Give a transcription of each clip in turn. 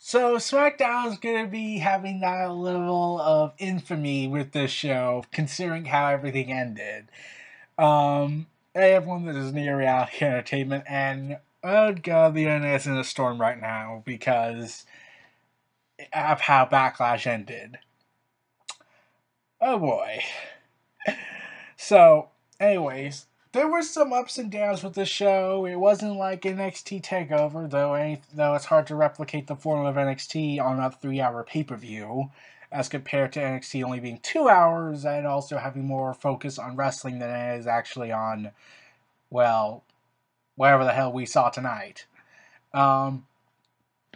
So SmackDown's gonna be having that level of infamy with this show, considering how everything ended. Everyone that is near reality entertainment, and oh god, the internet's in a storm right now because of how Backlash ended. Oh boy. So, anyways, there were some ups and downs with the show. It wasn't like NXT Takeover, though it's hard to replicate the form of NXT on a 3-hour pay-per-view, as compared to NXT only being 2 hours and also having more focus on wrestling than it is actually on, well, whatever the hell we saw tonight. So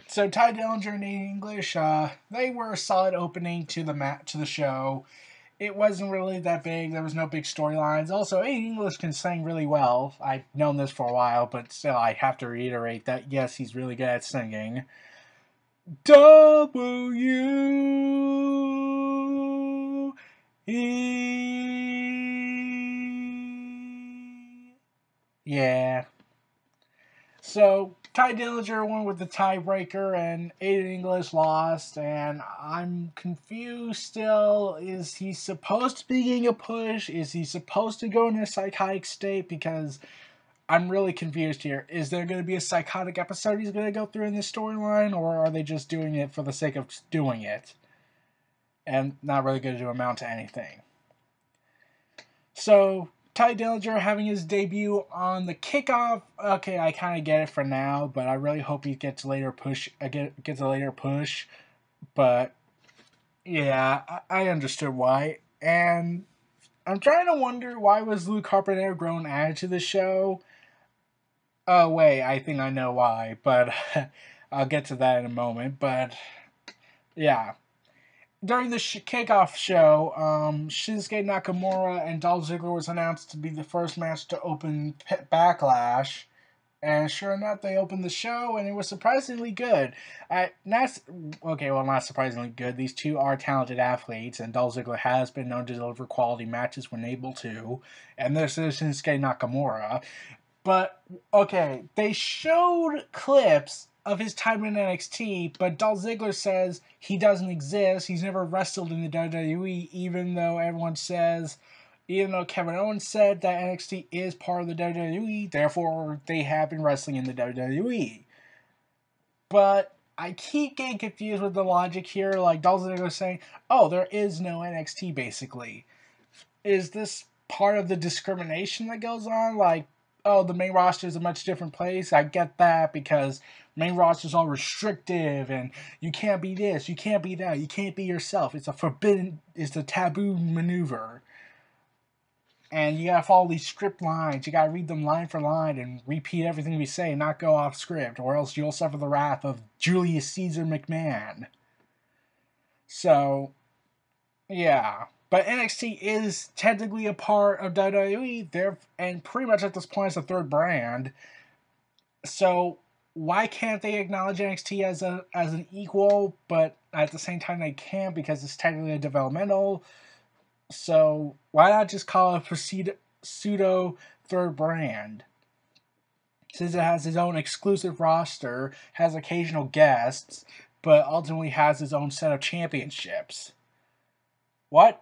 Ty Dillinger and Nate English, they were a solid opening to the show. It wasn't really that big. There was no big storylines. Also, Aiden English can sing really well. I've known this for a while, but still, I have to reiterate that yes, he's really good at singing. Yeah. So Ty Dillinger won with the tiebreaker, and Aiden English lost. And I'm confused still. Is he supposed to be getting a push? Is he supposed to go in a psychotic state? Because I'm really confused here. Is there going to be a psychotic episode he's going to go through in this storyline, or are they just doing it for the sake of doing it and not really going to amount to anything? So Ty Dillinger having his debut on the kickoff. Okay, I kind of get it for now, but I really hope he gets a later push. Gets a later push, but yeah, I understood why. And I'm trying to wonder, why was Luke Carpenter grown added to the show? Oh wait, I think I know why, but I'll get to that in a moment. But yeah, during the kickoff show, Shinsuke Nakamura and Dolph Ziggler was announced to be the first match to open Backlash. And sure enough, they opened the show, and it was surprisingly good. Not surprisingly good. These two are talented athletes, and Dolph Ziggler has been known to deliver quality matches when able to. And this is Shinsuke Nakamura. But, okay, they showed clips of his time in NXT, but Dolph Ziggler says he doesn't exist. He's never wrestled in the WWE, even though Kevin Owens said that NXT is part of the WWE, therefore they have been wrestling in the WWE. But I keep getting confused with the logic here, like Dolph Ziggler saying, oh, there is no NXT, basically. Is this part of the discrimination that goes on? Like, oh, the main roster is a much different place. I get that, because main roster is all restrictive, and you can't be this, you can't be that, you can't be yourself. It's a taboo maneuver. And you gotta follow these script lines. You gotta read them line for line and repeat everything we say, not go off script, or else you'll suffer the wrath of Julius Caesar McMahon. So, yeah. But NXT is technically a part of WWE, and pretty much at this point it's a third brand. So why can't they acknowledge NXT as an equal, but at the same time they can't, because it's technically a developmental? So why not just call it a pseudo third brand? Since it has its own exclusive roster, has occasional guests, but ultimately has its own set of championships. What?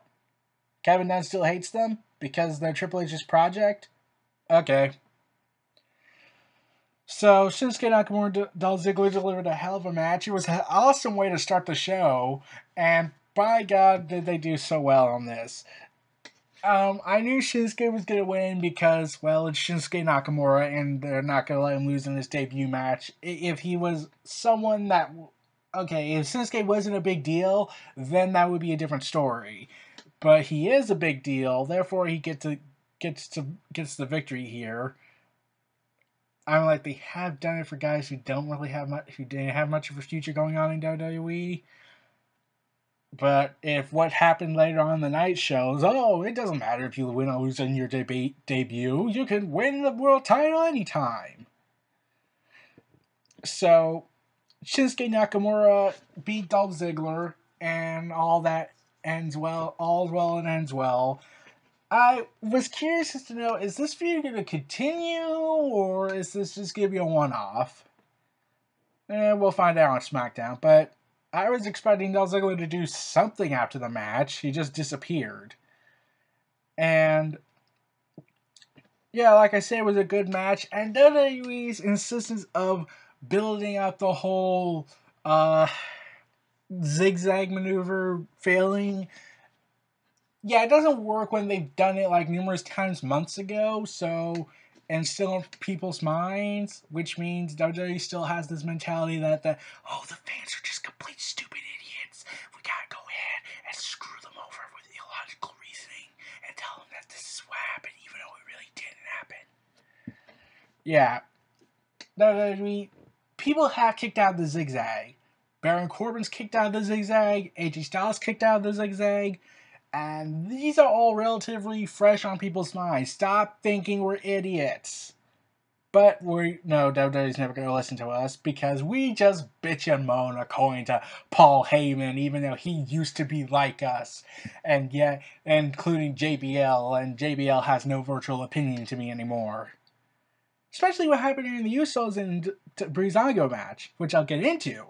Kevin Dunn still hates them because they're Triple H's project? Okay. So, Shinsuke Nakamura and Dolph Ziggler delivered a hell of a match. It was an awesome way to start the show, and by God, did they do so well on this. I knew Shinsuke was going to win because, well, it's Shinsuke Nakamura, and they're not going to let him lose in his debut match. If he was someone that... Okay, if Shinsuke wasn't a big deal, then that would be a different story. But he is a big deal, therefore he gets the victory here. I'm like, they have done it for guys who didn't have much of a future going on in WWE. But if what happened later on in the night shows, oh, it doesn't matter if you win or lose in your debut, you can win the world title anytime. So, Shinsuke Nakamura beat Dolph Ziggler, and all that ends well. All's well and ends well. I was curious as to know, is this feud going to continue, or is this just going to be a one-off? And we'll find out on SmackDown. But I was expecting Dolph Ziggler to do something after the match. He just disappeared. And yeah, like I said, it was a good match. And WWE's insistence of building up the whole zigzag maneuver failing. Yeah, it doesn't work when they've done it like numerous times months ago, so, and still in people's minds, which means WWE still has this mentality that the fans are just complete stupid idiots. We gotta go ahead and screw them over with illogical reasoning and tell them that this is what happened, even though it really didn't happen. Yeah, WWE, people have kicked out of the zigzag. Baron Corbin's kicked out of the zigzag, AJ Styles kicked out of the zigzag, and these are all relatively fresh on people's minds. Stop thinking we're idiots. But WWE's never going to listen to us because we just bitch and moan according to Paul Heyman, even though he used to be like us. And yet, including JBL, and JBL has no virtual opinion to me anymore. Especially what happened in the Usos and Breezango match, which I'll get into.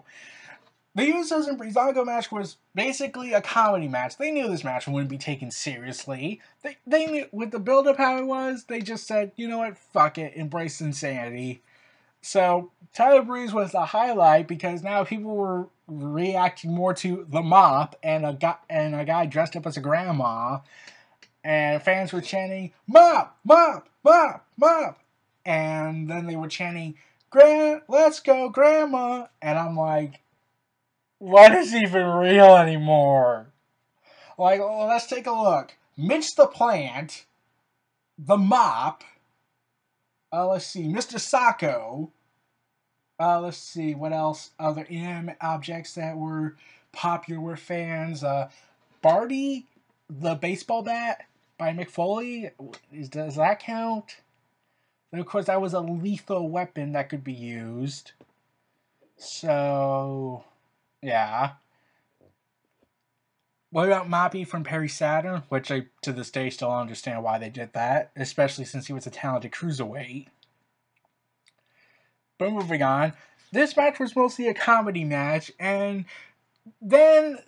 The Usos and Breezango match was basically a comedy match. They knew this match wouldn't be taken seriously. They knew with the build-up how it was, they just said, you know what, fuck it, embrace insanity. So, Tyler Breeze was the highlight because now people were reacting more to the mop and a guy dressed up as a grandma. And fans were chanting, mop, mop, mop, mop. And then they were chanting, let's go, grandma. And I'm like, what is even real anymore? Like, let's take a look. Mitch the Plant, the Mop, let's see, Mr. Sacco, let's see, what else? Other inanimate objects that were popular with fans. Barty, the baseball bat by Mick Foley, does that count? And of course, that was a lethal weapon that could be used. So, yeah. What about Moppy from Perry Saturn? Which I, to this day, still don't understand why they did that, especially since he was a talented cruiserweight. But moving on, this match was mostly a comedy match, and then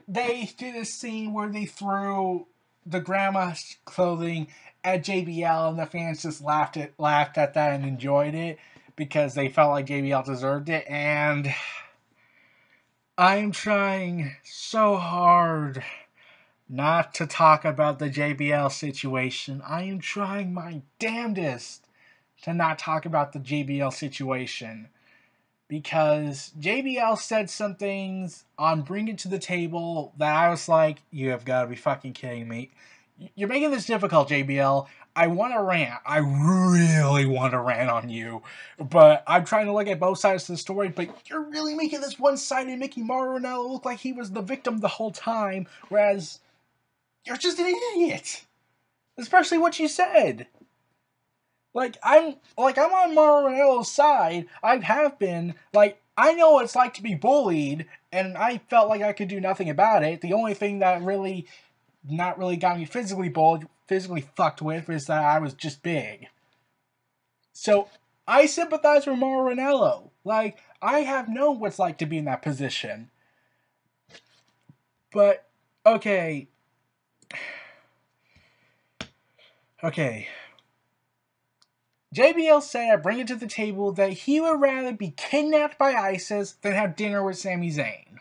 they did a scene where they threw the grandma's clothing at JBL, and the fans just laughed at that and enjoyed it because they felt like JBL deserved it, and I'm trying so hard not to talk about the JBL situation. I am trying my damnedest to not talk about the JBL situation. Because JBL said some things on Bring It to the Table that I was like, you have got to be fucking kidding me. You're making this difficult, JBL. I want to rant. I really want to rant on you. But I'm trying to look at both sides of the story, but you're really making this one-sided making Mauro Ranallo look like he was the victim the whole time, whereas you're just an idiot. Especially what you said. I'm on Mauro Ranallo's side. I have been. I know what it's like to be bullied, and I felt like I could do nothing about it. The only thing that really not really got me physically fucked with is that I was just big. So I sympathize with Mauro Ranallo. I have known what it's like to be in that position. But, okay. JBL said at Bring It to the Table that he would rather be kidnapped by ISIS than have dinner with Sami Zayn.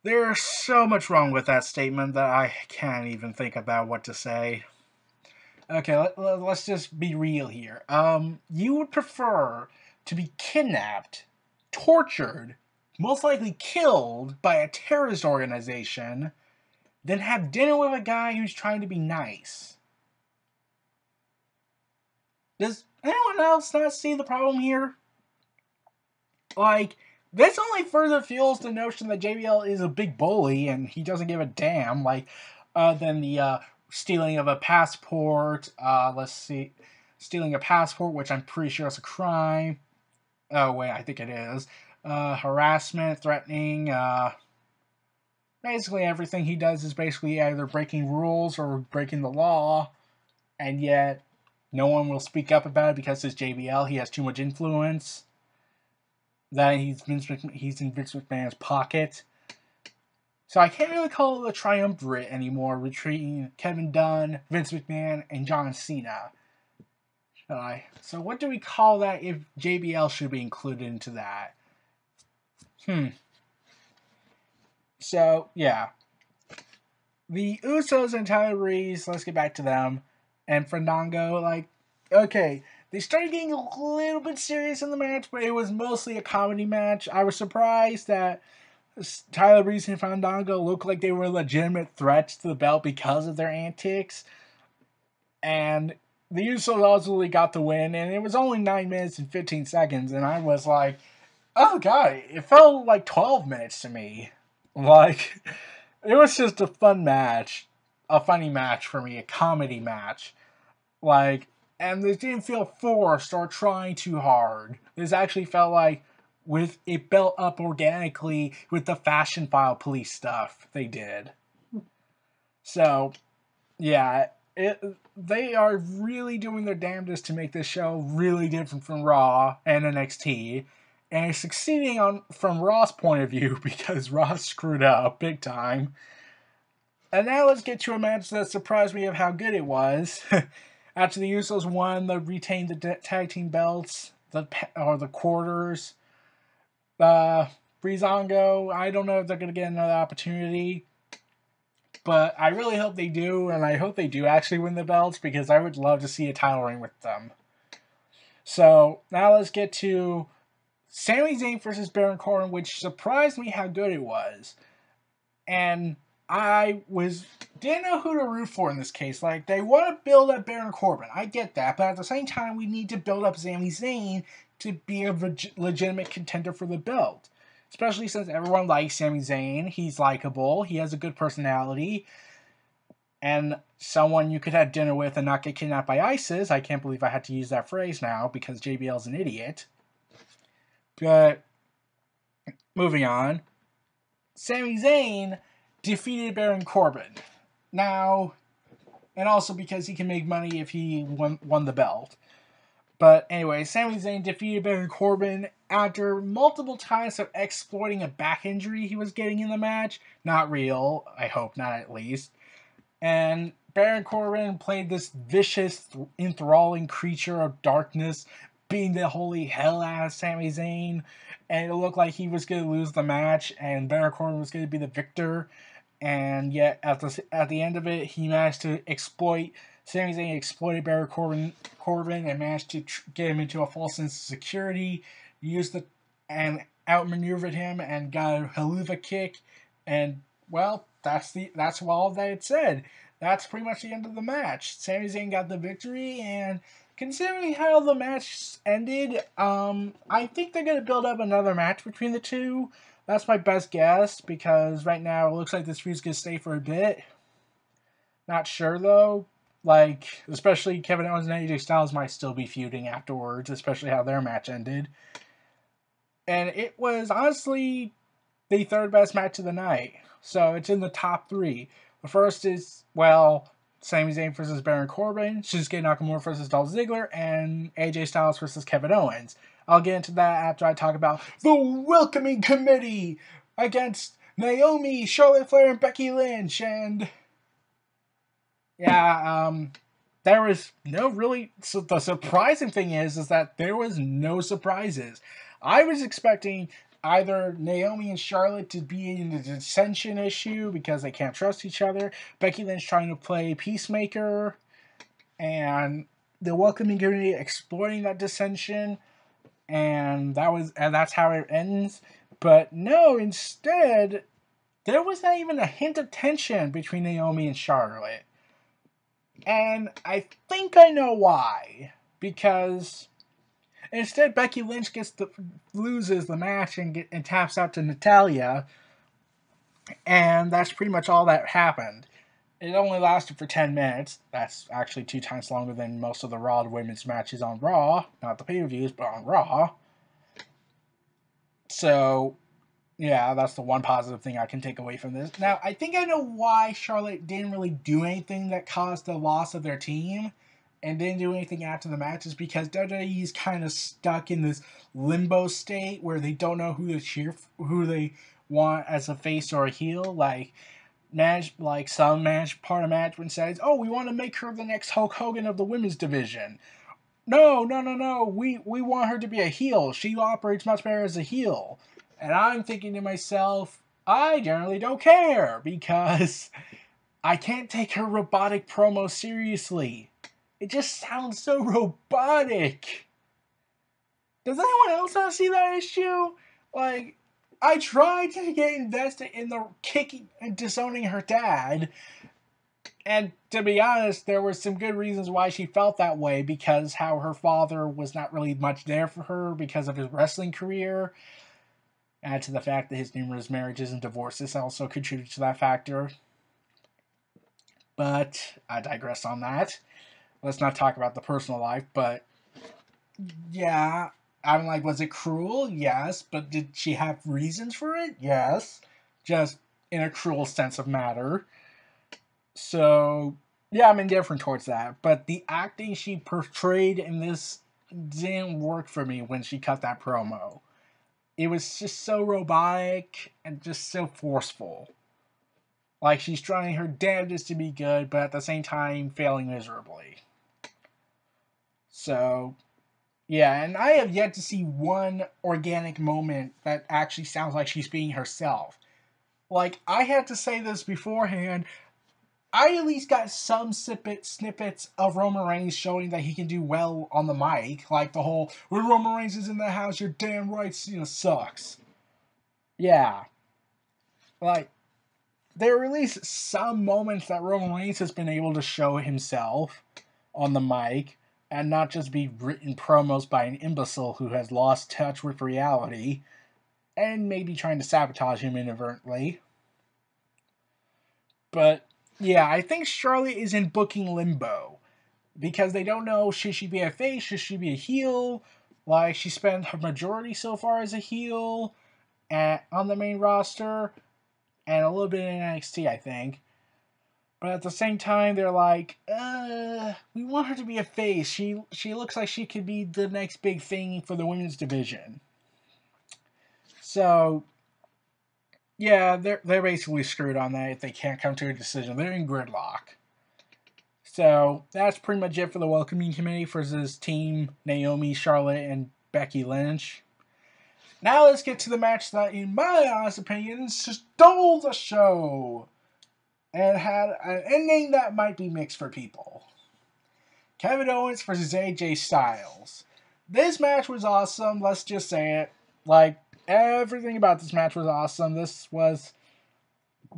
There's so much wrong with that statement that I can't even think about what to say. Okay, let's just be real here. You would prefer to be kidnapped, tortured, most likely killed by a terrorist organization than have dinner with a guy who's trying to be nice. Does anyone else not see the problem here? This only further fuels the notion that JBL is a big bully and he doesn't give a damn, than the stealing of a passport. Stealing a passport, which I'm pretty sure is a crime. Oh, wait, I think it is. Harassment, threatening, basically everything he does is basically either breaking rules or breaking the law. and yet no one will speak up about it because it's JBL. He has too much influence. That he's in Vince McMahon's pocket. So I can't really call it a triumvirate anymore, between Kevin Dunn, Vince McMahon, and John Cena. Should I? So what do we call that if JBL should be included into that? So, yeah. The Usos and Tyler Breeze, let's get back to them. And Fandango, okay, they started getting a little bit serious in the match, but it was mostly a comedy match. I was surprised that Tyler Breeze and Fandango looked like they were legitimate threats to the belt because of their antics. And the Usos ultimately got the win, and it was only 9 minutes and 15 seconds, and I was like, oh god, it felt like 12 minutes to me. It was just a fun match. A funny match for me, a comedy match. And this didn't feel forced or trying too hard. This actually felt like it built up organically with the Fashion File Police stuff they did. So, yeah, they are really doing their damnedest to make this show really different from Raw and NXT. And it's succeeding from Raw's point of view because Raw screwed up big time. And now let's get to a match that surprised me of how good it was. After the Usos won, they retained the tag team belts, the quarters. Breezango, I don't know if they're going to get another opportunity. But I really hope they do, and I hope they do actually win the belts because I would love to see a title reign with them. So now let's get to Sami Zayn versus Baron Corbin, which surprised me how good it was. And I didn't know who to root for in this case. They want to build up Baron Corbin. I get that. But at the same time, we need to build up Sami Zayn to be a legitimate contender for the belt. Especially since everyone likes Sami Zayn. He's likable. He has a good personality. And someone you could have dinner with and not get kidnapped by ISIS. I can't believe I had to use that phrase now because JBL's an idiot. But moving on. Sami Zayn defeated Baron Corbin. Now, and also because he can make money if he won the belt. But anyway, Sami Zayn defeated Baron Corbin after multiple times of exploiting a back injury he was getting in the match. Not real, I hope not at least. And Baron Corbin played this vicious, enthralling creature of darkness, beating the holy hell out of Sami Zayn. And it looked like he was going to lose the match, and Baron Corbin was going to be the victor. And yet, at the end of it, he managed to Sami Zayn exploited Baron Corbin and managed to get him into a false sense of security, and outmaneuvered him and got a Helluva Kick. And, well, that's all that it said. That's pretty much the end of the match. Sami Zayn got the victory, and considering how the match ended, I think they're going to build up another match between the two. That's my best guess, because right now it looks like this feud's going to stay for a bit. Not sure, though. Especially Kevin Owens and AJ Styles might still be feuding afterwards, especially how their match ended. And it was, honestly, the third best match of the night. So it's in the top 3. The first is, Sami Zayn versus Baron Corbin, Shinsuke Nakamura versus Dolph Ziggler, and AJ Styles versus Kevin Owens. I'll get into that after I talk about the Welcoming Committee against Naomi, Charlotte Flair, and Becky Lynch. And there was no really... So the surprising thing is that there was no surprises. I was expecting either Naomi and Charlotte to be in a dissension issue because they can't trust each other, Becky Lynch trying to play peacemaker, and the Welcoming Committee exploiting that dissension, and that's how it ends. But no, instead, there was not even a hint of tension between Naomi and Charlotte. And I think I know why. Because instead, Becky Lynch loses the match and taps out to Natalya. And that's pretty much all that happened. It only lasted for 10 minutes. That's actually 2 times longer than most of the Raw women's matches on Raw. Not the pay-per-views, but on Raw. So, yeah, that's the one positive thing I can take away from this. Now, I think I know why Charlotte didn't really do anything that caused the loss of their team. and didn't do anything after the match is because WWE is kind of stuck in this limbo state where they don't know who to cheer, who they want as a face or a heel. Some part of management says, "Oh, we want to make her the next Hulk Hogan of the women's division." No, no, no, no. We want her to be a heel. She operates much better as a heel. And I'm thinking to myself, I generally don't care because I can't take her robotic promo seriously. It just sounds so robotic. Does anyone else not see that issue? Like, I tried to get invested in the kicking and disowning her dad. And to be honest, there were some good reasons why she felt that way, because how her father was not really much there for her because of his wrestling career. Add to the fact that his numerous marriages and divorces also contributed to that factor. But I digress on that. Let's not talk about the personal life, but yeah, I'm like, was it cruel? Yes, but did she have reasons for it? Yes, just in a cruel sense of matter. So, yeah, I'm indifferent towards that. But the acting she portrayed in this didn't work for me when she cut that promo. It was just so robotic and just so forceful. Like, she's trying her damnedest to be good, but at the same time failing miserably. So, yeah, and I have yet to see one organic moment that actually sounds like she's being herself. Like, I had to say this beforehand, I at least got some snippets of Roman Reigns showing that he can do well on the mic. Like the whole, when Roman Reigns is in the house, you're damn right, sucks. Yeah. Like, there are at least some moments that Roman Reigns has been able to show himself on the mic and not just be written promos by an imbecile who has lost touch with reality and maybe trying to sabotage him inadvertently. But yeah, I think Charlotte is in booking limbo because they don't know, should she be a face, should she be a heel? Like, she spent her majority so far as a heel on the main roster and a little bit in NXT, I think. But at the same time, they're like, we want her to be a face. She looks like she could be the next big thing for the women's division. So, yeah, they're basically screwed on that if they can't come to a decision. They're in gridlock. So, that's pretty much it for the Welcoming Committee versus Team Naomi, Charlotte, and Becky Lynch. Now let's get to the match that, in my honest opinion, stole the show and had an ending that might be mixed for people. Kevin Owens versus AJ Styles. This match was awesome, let's just say it. Like, everything about this match was awesome. This was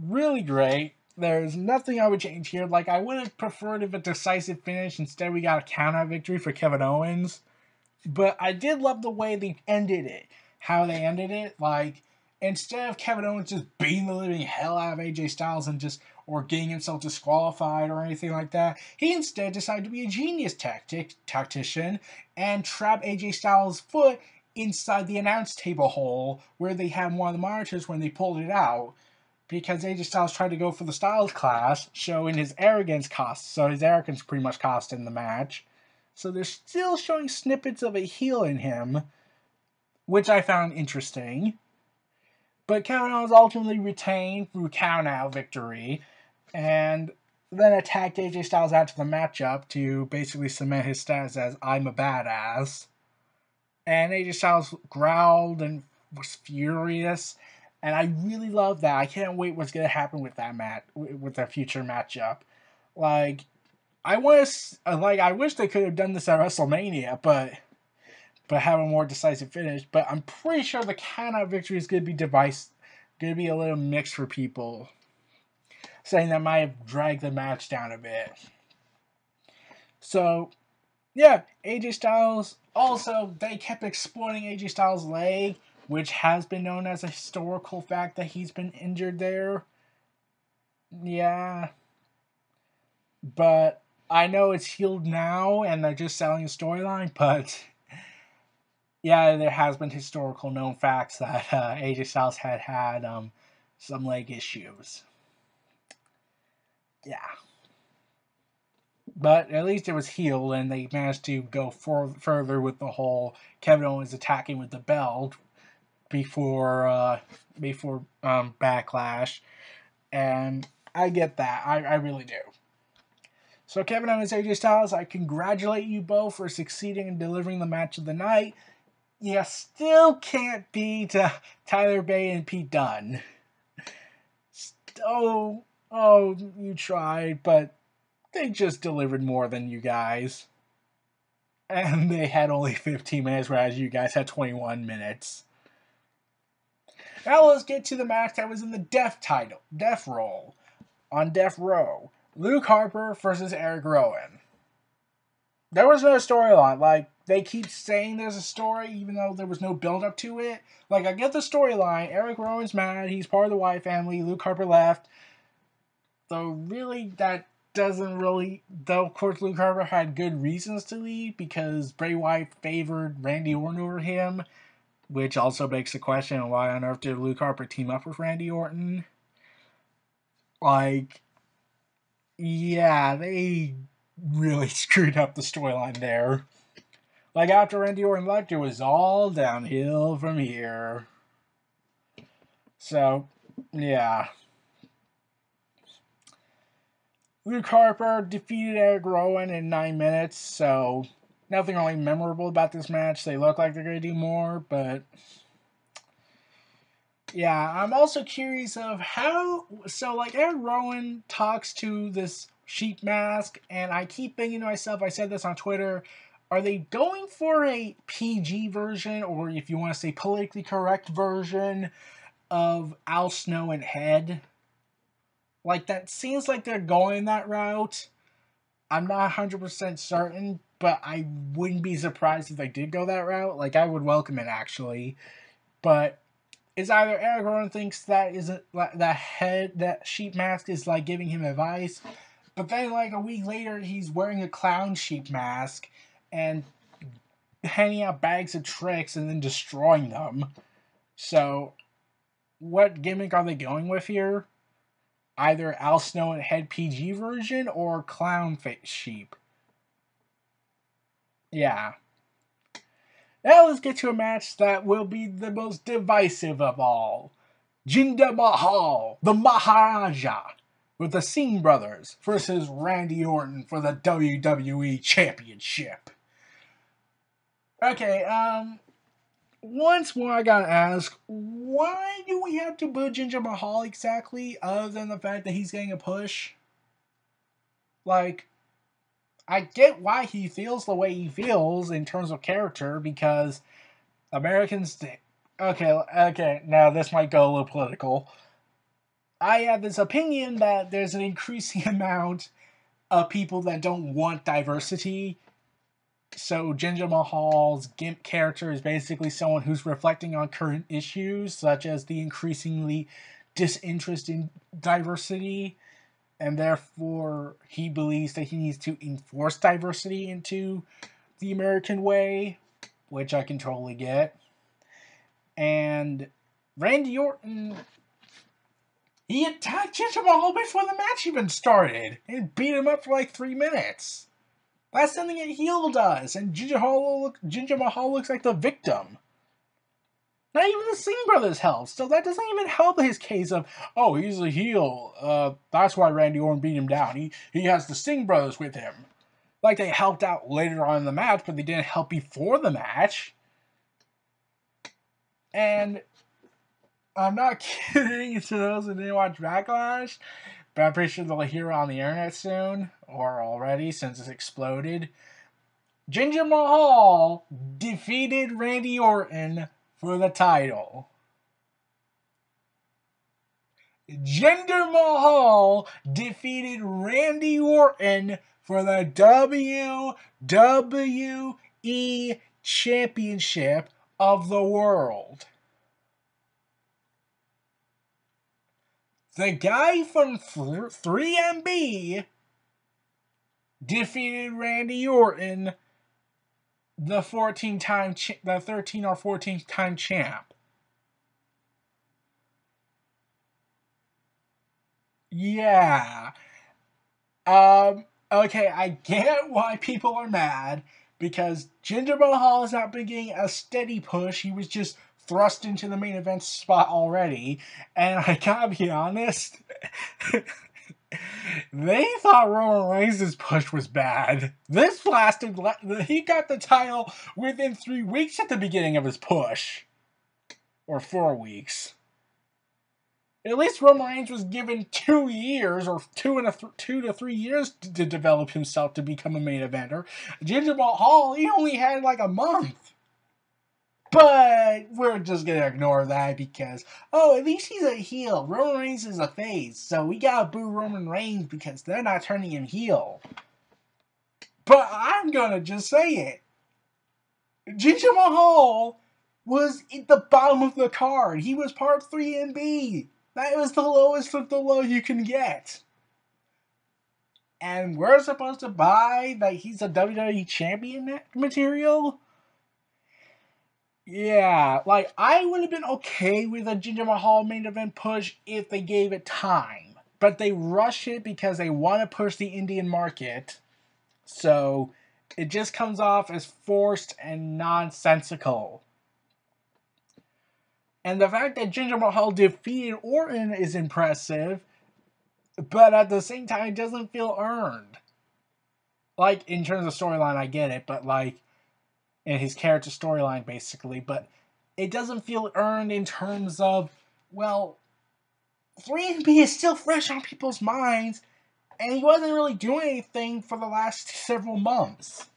really great. There's nothing I would change here. Like, I would have preferred if a decisive finish. Instead, we got a count-out victory for Kevin Owens. But I did love the way they ended it. How they ended it. Like, instead of Kevin Owens just beating the living hell out of AJ Styles or getting himself disqualified or anything like that, he instead decided to be a genius tactician and trap AJ Styles' foot inside the announce table hole where they had one of the monitors when they pulled it out. Because AJ Styles tried to go for the Styles Clash, showing his arrogance cost. So his arrogance pretty much cost in the match. So they're still showing snippets of a heel in him, which I found interesting. But Kevin Owens ultimately retained through count-out victory, and then attacked AJ Styles after the matchup to basically cement his status as I'm a badass. And AJ Styles growled and was furious. And I really love that. I can't wait what's going to happen with that with the future matchup. Like, I wish they could have done this at WrestleMania, but have a more decisive finish. But I'm pretty sure the count-out victory is going to be a little mixed for people, saying that might have dragged the match down a bit. So, yeah, AJ Styles. Also, they kept exploiting AJ Styles' leg, which has been known as a historical fact that he's been injured there. Yeah. But I know it's healed now and they're just selling a storyline, but yeah, there has been historical known facts that AJ Styles had some leg issues. Yeah. But at least it was healed, and they managed to go further with the whole Kevin Owens attacking with the belt before Backlash, and I get that. I really do. So Kevin Owens, AJ Styles, I congratulate you both for succeeding in delivering the match of the night. You still can't beat Tyler Bate and Pete Dunne. Oh, you tried, but they just delivered more than you guys. And they had only 15 minutes, whereas you guys had 21 minutes. Now let's get to the match that was in the Death Roll. On Death Row, Luke Harper versus Eric Rowan. There was no storyline. Like, they keep saying there's a story, even though there was no build up to it. Like, I get the storyline. Eric Rowan's mad. He's part of the Wyatt family. Luke Harper left. Though, really, that doesn't really... Though, of course, Luke Harper had good reasons to leave because Bray Wyatt favored Randy Orton over him, which also begs the question, why on earth did Luke Harper team up with Randy Orton? Like, yeah, they really screwed up the storyline there. Like, after Randy Orton left, it was all downhill from here. So, yeah. Luke Harper defeated Eric Rowan in 9 minutes, so nothing really memorable about this match. They look like they're going to do more, but... Yeah, I'm also curious of how... So, like, Eric Rowan talks to this sheep mask, and I keep thinking to myself, I said this on Twitter, are they going for a PG version, or if you want to say politically correct version, of Al Snow and Head? Like, that seems like they're going that route. I'm not 100% certain, but I wouldn't be surprised if they did go that route. Like, I would welcome it, actually. But it's either Eric Rowan thinks that that sheep mask is, like, giving him advice, but then, like, a week later, he's wearing a clown sheep mask and handing out bags of tricks and then destroying them. So, what gimmick are they going with here? Either Al Snow and Head PG version or clown face sheep. Yeah. Now let's get to a match that will be the most divisive of all. Jinder Mahal, the Maharaja, with the Singh brothers versus Randy Orton for the WWE Championship. Okay, once more I gotta ask, why do we have to boo Jinder Mahal exactly, other than the fact that he's getting a push? Like, I get why he feels the way he feels in terms of character, because Americans... Okay, now this might go a little political. I have this opinion that there's an increasing amount of people that don't want diversity. So Jinder Mahal's Gimp character is basically someone who's reflecting on current issues, such as the increasingly disinterest in diversity, and therefore he believes that he needs to enforce diversity into the American way, which I can totally get. And Randy Orton, he attacked Jinder Mahal before the match even started and beat him up for like 3 minutes. That's something a heel does, and Jinder Mahal looks like the victim. Not even the Singh brothers help, so that doesn't even help his case of, oh, he's a heel, that's why Randy Orton beat him down. He has the Singh brothers with him. Like, they helped out later on in the match, but they didn't help before the match. And I'm not kidding to those who didn't watch Backlash, but I'm pretty sure they'll hear it on the internet soon, or already since it's exploded. Jinder Mahal defeated Randy Orton for the title. Jinder Mahal defeated Randy Orton for the WWE Championship of the World. The guy from 3MB defeated Randy Orton, the 13 or 14th time champ. Yeah. Okay, I get why people are mad, because Jinder Mahal has not been getting a steady push. He was just thrust into the main event spot already, and I gotta be honest, they thought Roman Reigns' push was bad. This lasted, he got the title within 3 weeks at the beginning of his push. Or 4 weeks. At least Roman Reigns was given 2 years, or 2 to 3 years to develop himself to become a main eventer. Jinder Mahal, he only had like a month. But we're just gonna ignore that because, oh, at least he's a heel. Roman Reigns is a face, so we gotta boo Roman Reigns because they're not turning him heel. But I'm gonna just say it. Jinder Mahal was at the bottom of the card. He was part 3MB. That was the lowest of the low you can get. And we're supposed to buy that he's a WWE champion material? Yeah, like, I would have been okay with a Jinder Mahal main event push if they gave it time. But they rush it because they want to push the Indian market. So, it just comes off as forced and nonsensical. And the fact that Jinder Mahal defeated Orton is impressive, but at the same time, it doesn't feel earned. Like, in terms of storyline, I get it, but like, in his character storyline, basically, but it doesn't feel earned in terms of, well, 3B is still fresh on people's minds, and he wasn't really doing anything for the last several months.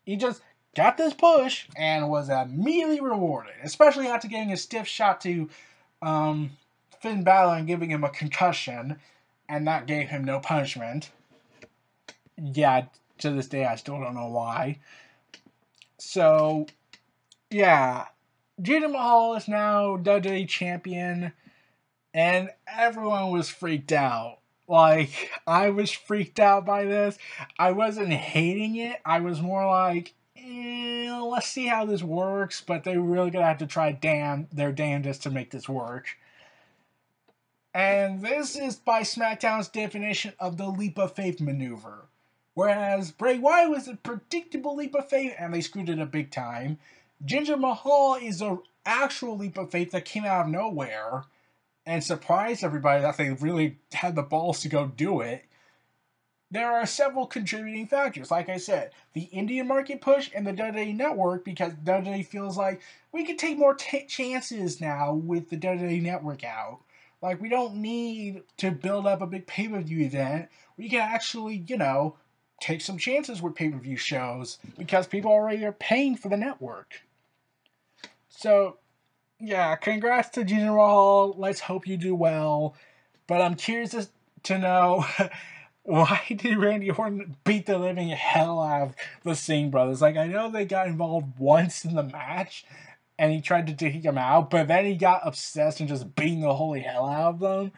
He just got this push and was immediately rewarded, especially after getting a stiff shot to Finn Balor and giving him a concussion, and that gave him no punishment. Yeah, to this day I still don't know why. So, yeah, Jinder Mahal is now WWE champion, and everyone was freaked out. Like, I was freaked out by this. I wasn't hating it. I was more like, let's see how this works, but they're really gonna have to try their damnedest to make this work. And this is by SmackDown's definition of the leap of faith maneuver. Whereas Bray Wyatt was a predictable leap of faith, and they screwed it up big time, Jinder Mahal is an actual leap of faith that came out of nowhere and surprised everybody that they really had the balls to go do it. There are several contributing factors. Like I said, the Indian market push and the WWE Network, because WWE feels like we can take more chances now with the WWE Network out. Like, we don't need to build up a big pay-per-view event. We can actually, take some chances with pay-per-view shows because people already are paying for the network. So, yeah, congrats to Jinder Mahal. Let's hope you do well. But I'm curious to know, why did Randy Orton beat the living hell out of the Singh brothers? Like, I know they got involved once in the match, and he tried to take them out, but then he got obsessed and just beating the holy hell out of them.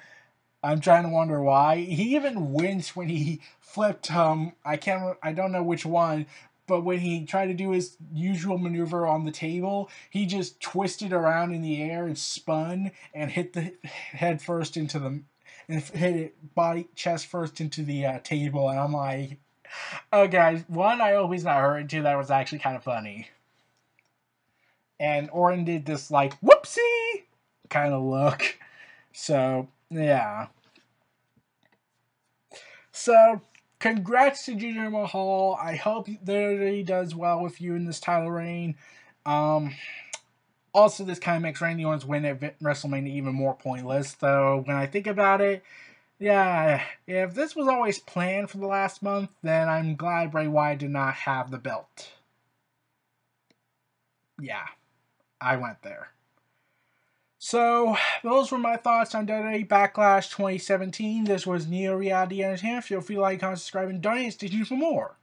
I'm trying to wonder why. He even winced when he flipped, I don't know which one, but when he tried to do his usual maneuver on the table, he just twisted around in the air and spun and hit the head first into the, and hit it chest first into the table, and I'm like, oh guys, one, I hope he's not hurt, and two, that was actually kind of funny. And Orton did this like, whoopsie kind of look. So, yeah. So, congrats to Jinder Mahal. I hope that he does well with you in this title reign. Also, this kind of makes Randy Orton's win at WrestleMania even more pointless. Though, when I think about it, yeah, if this was always planned for the last month, then I'm glad Bray Wyatt did not have the belt. Yeah, I went there. So, those were my thoughts on WWE Backlash 2017. This was Neo Reality Entertainment. Feel free to like, comment, subscribe, and donate. Stay tuned for more.